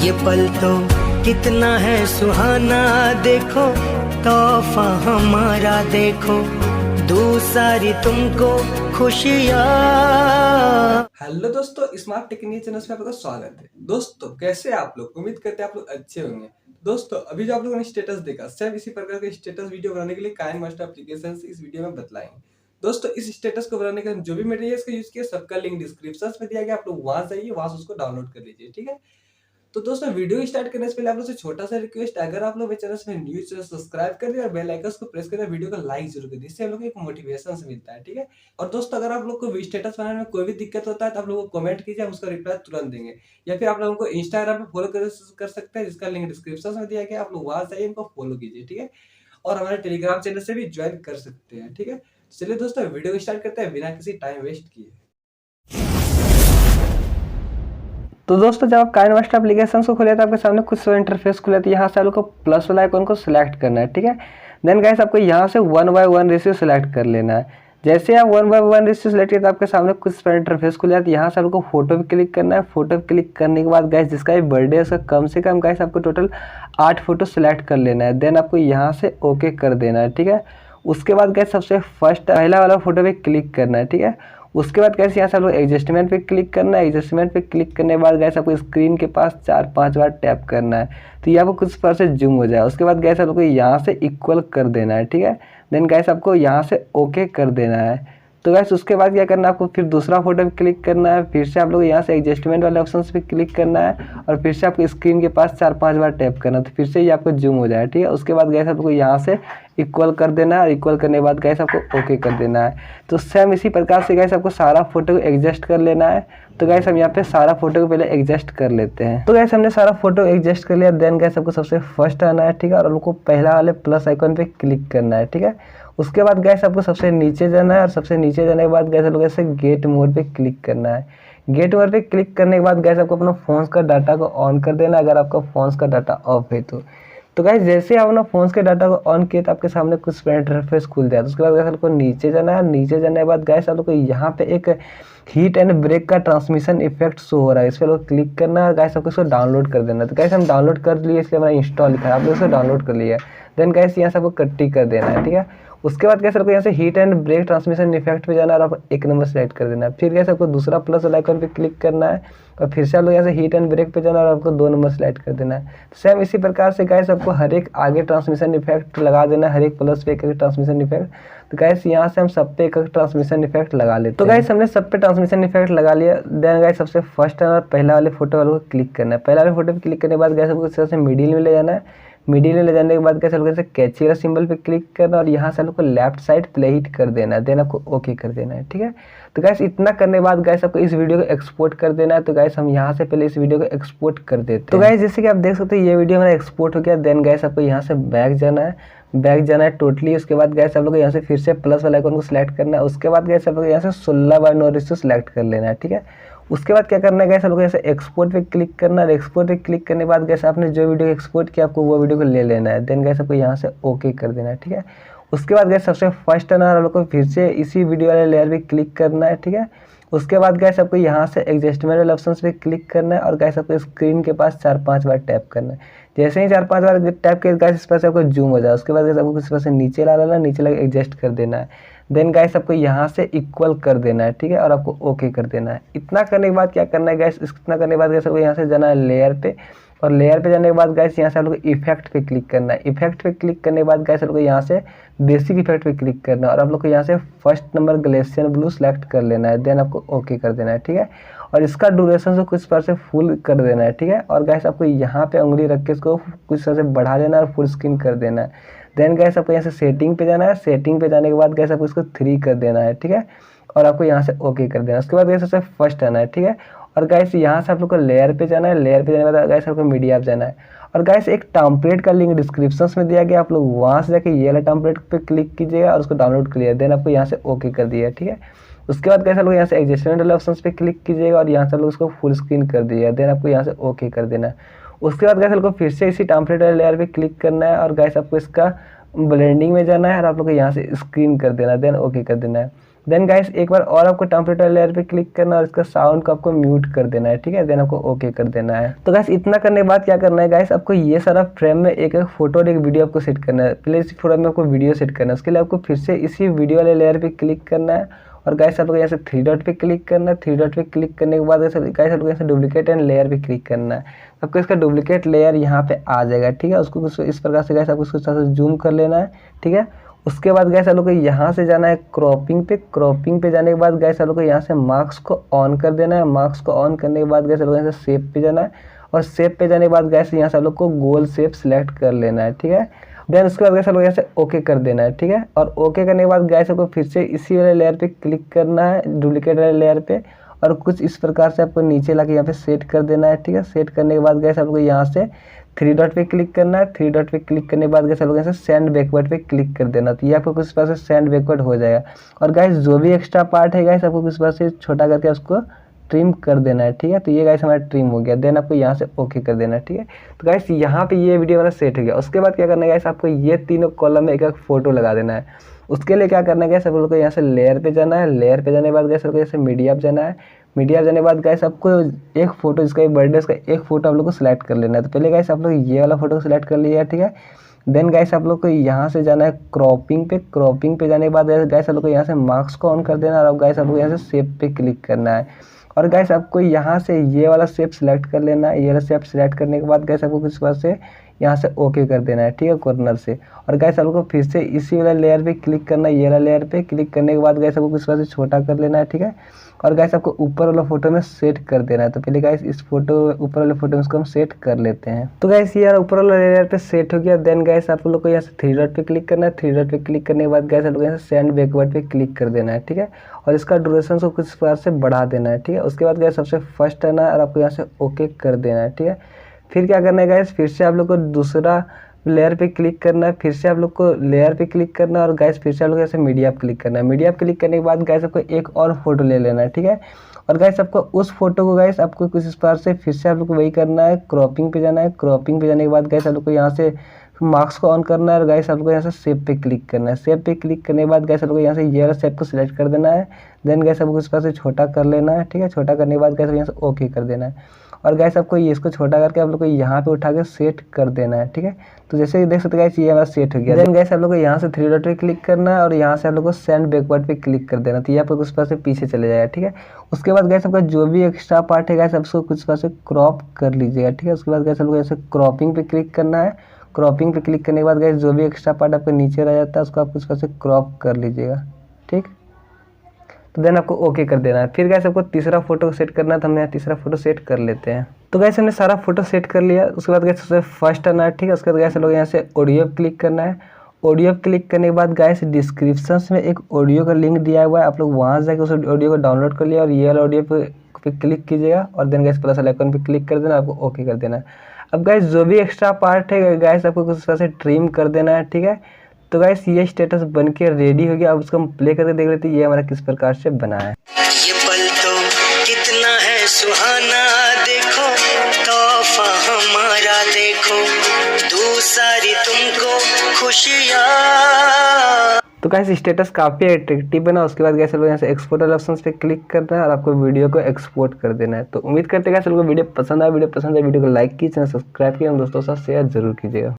ये पल तो कितना है सुहाना, देखो तोहफा हमारा, देखो दूसरी तुमको खुशियाँ। हेलो दोस्तों, स्मार्ट टेक्निक चैनल में आपका स्वागत है। दोस्तों कैसे आप लोग, उम्मीद करते हैं आप लोग अच्छे होंगे। दोस्तों अभी जो आप लोगों ने स्टेटस देखा, सेम इसी प्रकार के स्टेटस वीडियो बनाने के लिए काइनमास्टर एप्लीकेशन से इस वीडियो में बतलाएंगे। दोस्तों इस स्टेटस को बनाने के जो भी मटेरियल का यूज किया सबका लिंक डिस्क्रिप्शन में दिया गया, आप लोग वहां जाइए, वहां से उसको डाउनलोड कर लीजिए, ठीक है। तो दोस्तों वीडियो स्टार्ट करने से पहले आप लोग से छोटा सा रिक्वेस्ट, अगर आप लोग मेरे चैनल में न्यू चैनल सब्सक्राइब कर दिए और बेल आइकन को प्रेस करके वीडियो को लाइक जरूर कर दिए, इससे हम लोग को एक मोटिवेशन से मिलता है, ठीक है। और दोस्तों अगर आप लोग को स्टेटस बनाने में कोई भी दिक्कत होता है तो आप लोग को कमेंट कीजिए, हम उसका रिप्लाई तुरंत देंगे। या फिर आप लोगों को इंस्टाग्राम पे फॉलो कर सकते हैं, जिसका लिंक डिस्क्रिप्शन में दिया गया, आप लोग वहां जाइए, इनको फॉलो कीजिए, ठीक है। और हमारे टेलीग्राम चैनल से भी ज्वाइन कर सकते हैं, ठीक है। चलिए दोस्तों वीडियो स्टार्ट करते हैं बिना किसी टाइम वेस्ट किए। तो दोस्तों जब आप काइनमास्टर एप्लीकेशन को खोले तो आपके सामने कुछ इंटरफेस खुले, तो यहाँ से आप लोग को प्लस वाला आइकन को सिलेक्ट करना है, ठीक है। देन गाइस आपको यहाँ से 1:1 रेशियो सिलेक्ट कर लेना है। जैसे आप 1:1 रेशियो सिलेक्ट किया तो आपके सामने कुछ इंटरफेस खुले जाता है। यहाँ से आपको फोटो पे क्लिक करना है। फोटो पे क्लिक करने के बाद गाइस जिसका भी बर्थडे है उसका कम से कम गाइस आपको टोटल 8 फोटो सिलेक्ट कर लेना है। देन आपको यहाँ से ओके कर देना है, ठीक है। उसके बाद गाइस सबसे फर्स्ट पहला वाला फोटो पे क्लिक करना है, ठीक है। उसके बाद कैसे यहाँ से आप लोग एडजस्टमेंट पे क्लिक करना है। एडजस्टमेंट पे क्लिक करने के बाद गैस आपको स्क्रीन के पास 4-5 बार टैप करना है, तो ये आपको कुछ % जूम हो जाए। उसके बाद गैस आप लोग को यहाँ से इक्वल कर देना है, ठीक है। देन गैस आपको यहाँ से ओके कर देना है। तो गैस उसके बाद क्या करना है, आपको फिर दूसरा फोटो पे क्लिक करना है। फिर से आप लोग यहाँ से एडजस्टमेंट वाले ऑप्शन पे क्लिक करना है और फिर से आपको स्क्रीन के पास 4-5 बार टैप करना है, तो फिर से ये आपको जूम हो जाए, ठीक है। उसके बाद गैस आपको यहाँ से इक्वल कर देना है और इक्वल करने के बाद गैस आपको ओके कर देना है। तो सेम इसी प्रकार से गैस आपको सारा फोटो को एडजस्ट कर लेना है। तो गैस हम यहाँ पे सारा फोटो को पहले एडजस्ट कर लेते हैं। तो गैस हमने सारा फोटो एडजस्ट कर लिया। देन गैस आपको सबसे फर्स्ट आना है, ठीक है, और आपको पहला वाले प्लस आइकन पे क्लिक करना है, ठीक है। उसके बाद गैस आपको सबसे नीचे जाना है और सबसे नीचे जाने के बाद गैस आपको ऐसे गेट मोड पे क्लिक करना है। गेट मोड पे क्लिक करने के बाद गैस आपको अपना फोन का डाटा को ऑन कर देना है, अगर आपका फोन का डाटा ऑफ है तो गाइस जैसे आप अपना फोन के डाटा को ऑन किए तो आपके सामने कुछ इंटरफेस खुल जाए। तो उसके बाद गैस आपको नीचे जाना है। नीचे जाने के बाद गैस आप लोग को यहाँ पे एक हीट एंड ब्रेक का ट्रांसमिशन इफेक्ट शो हो रहा है, इस पर लोग क्लिक करना है। गैस आपको इसको डाउनलोड कर देना है। तो गैस हम डाउनलोड कर लिए, इसलिए हमारा इंस्टॉल लिखा है, आप लोग इसको डाउनलोड कर लिया। देन गैस यहाँ से आपको कट्टी कर देना है, ठीक है। उसके बाद गैस आपको यहाँ से heat and break transmission effect पे जाना है और आपको 1 नंबर सेलेक्ट कर देना है। फिर गैस आपको दूसरा प्लस वाला आइकन पे क्लिक करना है और फिर से आप लोग यहाँ से हीट एंड ब्रेक पे जाना है और आपको 2 नंबर सेलेक्ट कर देना है। सेम इसी प्रकार से गैस आपको हर एक आगे ट्रांसमिशन इफेक्ट लगा देना है, हर एक प्लस पे एक ट्रांसमिशन इफेक्ट। तो गैस यहाँ से हम सब पे एक ट्रांसमिशन इफेक्ट लगा लेते हैं। तो गैस हमने सब पे ट्रांसमिशन इफेक्ट लगा लिया। देन गैस सबसे फर्स्ट और पहला वाले फोटो वाले को क्लिक करना है। पहला वाले फोटो पे क्लिक करने के बाद गैस आपको इस तरह से मिडिल में ले जाना है। मिडिल में ले जाने के बाद कैसे लोग ऐसे कैची वाला सिंबल पे क्लिक करना और यहाँ से आपको लेफ्ट साइड प्ले हिट कर देना है। देन आपको ओके कर देना है, ठीक है। तो गैस इतना करने के बाद गैस आपको इस वीडियो को एक्सपोर्ट कर देना है। तो गैस हम यहाँ से पहले इस वीडियो को एक्सपोर्ट कर देते हैं। तो गैस जैसे कि आप देख सकते हैं ये वीडियो हमारा एक्सपोर्ट हो गया। देन गैस आपको यहाँ से बैक जाना है, बैक जाना है टोटली। उसके बाद गैस आप लोग यहाँ से फिर से प्लस वाला आइकन को सिलेक्ट करना है। उसके बाद गैस आप लोग यहाँ से 16:9 रेशियो सिलेक्ट कर लेना है, ठीक है। उसके बाद क्या करना है गैस आप लोग ऐसे एक्सपोर्ट पे क्लिक करना है। एक्सपोर्ट पे क्लिक करने के बाद गैस आपने जो वीडियो एक्सपोर्ट किया आपको वो वीडियो को ले लेना है। देन गैस आपको यहाँ से ओके कर देना है, ठीक है। उसके बाद गैस सबसे फर्स्ट आना आप लोग को फिर से इसी वीडियो वाले लेयर पे क्लिक करना है, ठीक है। उसके बाद गैस आपको यहाँ से एडजस्टमेंट वाले ऑप्शन पे क्लिक करना है और गैस आपको स्क्रीन के पास 4-5 बार टैप करना है। जैसे ही 4-5 बार टैप किया गैस इस पर से आपको जूम हो जाए। उसके बाद गैस आपको इस पर से नीचे ला लेना, नीचे लगा एडजस्ट कर देना है। देन गैस आपको यहाँ से इक्वल कर देना है, ठीक है, और आपको ओके कर देना है। इतना करने के बाद क्या करना है गैस, इतना करने के बाद गैस आपको यहाँ से जाना है लेयर पे और लेयर पे जाने के बाद गैस यहाँ से आप लोग इफेक्ट पे क्लिक करना है। इफेक्ट पे क्लिक करने के बाद गैस आप लोग यहाँ से बेसिक इफेक्ट पे क्लिक करना है और आप लोग को यहाँ से first number glacier blue select कर लेना है। देन आपको ओके कर देना है, ठीक है। और इसका ड्यूरेशन से कुछ % फुल कर देना है, ठीक है। और गैस आपको यहाँ पे उंगली रख के इसको कुछ % से बढ़ा देना है और फुल स्क्रीन कर देना है। देन गैस आपको यहाँ से सेटिंग पे जाना है। सेटिंग पे जाने के बाद गैस आपको इसको 3 कर देना है, ठीक है, और आपको यहाँ से ओके कर देना है। उसके बाद गैस सबसे फर्स्ट आना है, ठीक है। और गैस यहाँ से आप लोग को लेयर पे जाना है। लेयर पे जाने के बाद गैस आपको मीडिया पे जाना है और गैस एक टेम्पलेट का लिंक डिस्क्रिप्शन में दिया गया, आप लोग वहाँ से जाके ये वाला टेम्पलेट पे क्लिक कीजिएगा और उसको डाउनलोड करिए। देन आपको यहाँ से ओके कर दिया, ठीक है। उसके बाद गैस आप लोग यहाँ से एडजस्टमेंट वाले ऑप्शन पे क्लिक कीजिएगा और यहाँ से आप लोग उसको फुल स्क्रीन कर दिएगा। देन आपको यहाँ से ओके कर देना है। उसके बाद गैस आपको फिर से इसी टेम्पलेट वाले लेयर पे क्लिक करना है और गैस आपको इसका ब्लेंडिंग में जाना है और आप लोग को यहाँ से स्क्रीन कर देना है। देन ओके कर देना है। देन गाइस एक बार और आपको टेम्परेचर लेयर पे क्लिक करना और इसका साउंड को आपको म्यूट कर देना है, ठीक है। देन आपको ओके कर देना है। तो गाइस इतना करने के बाद क्या करना है गाइस, आपको ये सारा फ्रेम में एक एक फोटो और एक वीडियो आपको सेट करना है। पहले इसी फोटो में आपको वीडियो सेट करना है, उसके लिए आपको फिर से इसी वीडियो वाले लेयर पे क्लिक करना है और गाइस आपको यहाँ से 3 डॉट पे क्लिक करना है। 3 डॉट पे क्लिक करने के बाद गाइस आपको यहाँ से डुप्लीकेट एंड लेयर पे क्लिक करना है। आपको इसका डुप्लीकेट लेयर यहाँ पे आ जाएगा, ठीक है। उसको इस प्रकार से गाइस आपको इसको थोड़ा सा जूम कर लेना है, ठीक है। उसके बाद गैस आप लोग को यहाँ से जाना है क्रॉपिंग पे। क्रॉपिंग पे जाने के बाद गैस आप लोग को यहाँ से मार्क्स को ऑन कर देना है। मार्क्स को ऑन करने के बाद गैस आप लोग यहाँ से शेप पे जाना है और शेप पे जाने के बाद गैस यहाँ से आप लोग को गोल शेप सिलेक्ट कर लेना है, ठीक है। देन उसके बाद गैस आप लोग यहाँ से ओके कर देना है, ठीक है। और ओके करने के बाद गैस आपको फिर से इसी वाले लेयर पे क्लिक करना है, डुप्लीकेट वाले लेयर पे, और कुछ इस प्रकार से आपको नीचे लाके यहाँ पे सेट कर देना है, ठीक है। सेट करने के बाद गैस आप लोग को यहाँ से 3 डॉट पे क्लिक करना है। 3 डॉट पे क्लिक करने के बाद गैस आप लोग यहाँ से सेंड बैकवर्ड पे क्लिक कर देना, तो ये आपको कुछ पास से सेंड बैकवर्ड हो जाएगा। और गाइस जो भी एक्स्ट्रा पार्ट है गाइस आपको कुछ पास से छोटा करके उसको ट्रिम कर देना है, ठीक है। तो ये गाइस हमारा ट्रिम हो गया। देन आपको यहाँ से ओके कर देना है, ठीक है। तो गाइस यहाँ पे ये वीडियो हमारा सेट हो गया। उसके बाद क्या करना है गाइस, आपको ये तीनों कॉलम में एक एक फोटो लगा देना है। उसके लिए क्या करना है गाइस, आप लोग को यहाँ से लेयर पे जाना है। लेयर पे जाने के बाद गाइस आप लोग यहाँ से मीडिया पे जाना है। मीडिया जाने के बाद गाइस आपको एक फोटो जिसका बर्थडे उसका एक फोटो आप लोग को सिलेक्ट कर लेना है। तो पहले गाइस आप लोग ये वाला फोटो सिलेक्ट कर लिया, ठीक है। देन गाइस आप लोग को यहाँ से जाना है क्रॉपिंग पे। क्रॉपिंग पे जाने के बाद गाइस आप लोग को यहाँ से मार्क्स को ऑन कर देना है और गाइस आप लोग यहाँ से शेप पे क्लिक करना है। और गाइस आपको यहाँ से ये वाला शेप सिलेक्ट कर लेना है। ये वाला शेप सिलेक्ट करने के बाद गाइस आपको कुछ बात से यहाँ से ओके कर देना है, ठीक है, कॉर्नर से। और गाइस आप लोग को फिर से इसी वाला लेयर पे क्लिक करना है। ये वाला लेयर पे क्लिक करने के बाद गाइस आपको कुछ बात से छोटा कर लेना है, ठीक है। और गाइस आपको ऊपर वाला फोटो में सेट कर देना है। तो पहले गाइस इस फोटो ऊपर वाले फोटो में इसको हम सेट कर लेते हैं। तो गाइस ये ऊपर वाला लेयर पे सेट हो गया। देन गाइस आप लोग को यहाँ से 3 डॉट पे क्लिक करना है। 3 डॉट पे क्लिक करने के बाद गाइस आप लोग यहाँ से सेंड बैकवर्ड पे क्लिक कर देना है, ठीक है। और इसका ड्यूरेशन को कुछ बार से बढ़ा देना है, ठीक है। उसके बाद गाइस सबसे फर्स्ट आना है और आपको यहाँ से ओके कर देना है, ठीक है। फिर क्या करना है गाइस, फिर से आप लोग को दूसरा लेयर पे क्लिक करना है। फिर से आप लोग को लेयर पे क्लिक करना है और गाइस फिर से आप लोग ऐसे मीडिया पे क्लिक करना है। मीडिया पे क्लिक करने के बाद गाइस आपको एक और फोटो ले लेना है, ठीक है। और गाइस आपको उस फोटो को गाइस आपको कुछ इस प्रकार से फिर से आप लोग को वही करना है, क्रॉपिंग पे जाना है। क्रॉपिंग पे जाने के बाद गाइस आप लोग को यहाँ से मार्क्स को ऑन करना है और गाइस आप लोग को यहाँ से शेप पे क्लिक करना है। शेप पे क्लिक करने के बाद गाइस आप लोग को यहाँ से ये वाला शेप को सिलेक्ट कर देना है। देन गाइस आपको इस प्रकार से छोटा कर लेना है, ठीक है। छोटा करने के बाद गाइस यहाँ से ओके कर देना है। और गाइस आपको ये इसको छोटा करके आप लोग को यहाँ पे उठा के सेट कर देना है, ठीक है। तो जैसे कि देख सकते हैं गाइस ये हमारा सेट हो गया। देन गाइस आप लोग को यहाँ से 3 डॉट पे क्लिक करना है और यहाँ से आप लोग को सेंड बैकवर्ड पे क्लिक कर देना, तो ये आपको कुछ पास से पीछे चले जाएगा, ठीक है। उसके बाद गाइस आपका जो भी एक्स्ट्रा पार्ट है गाइस आप उसको कुछ पास से क्रॉप कर लीजिएगा, ठीक है। उसके बाद गाइस आप लोग ऐसे क्रॉपिंग पे क्लिक करना है। क्रॉपिंग पे क्लिक करने के बाद गाइस जो भी एक्स्ट्रा पार्ट आपके नीचे रह जाता है उसको आप कुछ पास से क्रॉप कर लीजिएगा, ठीक। तो देन आपको ओके कर देना है। फिर गाइस आपको तीसरा फोटो सेट करना है, तो हमने तीसरा फोटो सेट कर लेते हैं। तो गाइस हमने सारा फोटो सेट कर लिया। उसके बाद गाइस सबसे फर्स्ट आना है, ठीक है। उसके बाद गाइस लोग यहाँ से ऑडियो पे क्लिक करना है। ऑडियो पे क्लिक करने के बाद गाइस डिस्क्रिप्शन में एक ऑडियो का लिंक दिया हुआ है, आप लोग वहाँ से जाकर उस ऑडियो को डाउनलोड कर लिया और ये वाला ऑडियो पे क्लिक कीजिएगा और देन गाइस प्लस आइकन पे क्लिक कर देना, आपको ओके कर देना है। अब गाइस जो भी एक्स्ट्रा पार्ट है गाइस आपको कुछ तरह से ट्रिम कर देना है, ठीक है। तो गाइस ये स्टेटस बन के रेडी हो गया। अब उसको हम प्ले करके देख लेते हैं ये हमारा किस प्रकार से बना है। ये पल तो कितना है सुहाना, देखो तोहफा हमारा, देखो दूसरी तुमको खुशियाँ। तो गाइस स्टेटस काफ़ी अट्रैक्टिव बना। उसके बाद गाइस यहाँ से एक्सपोर्ट वाले ऑप्शन पे क्लिक करना है और आपको वीडियो को एक्सपोर्ट कर देना है। तो उम्मीद करते हैं गाइस आपको वीडियो पसंद आया। वीडियो को लाइक कीजिए, चैनल सब्सक्राइब कीजिए, दोस्तों के साथ शेयर जरूर कीजिएगा।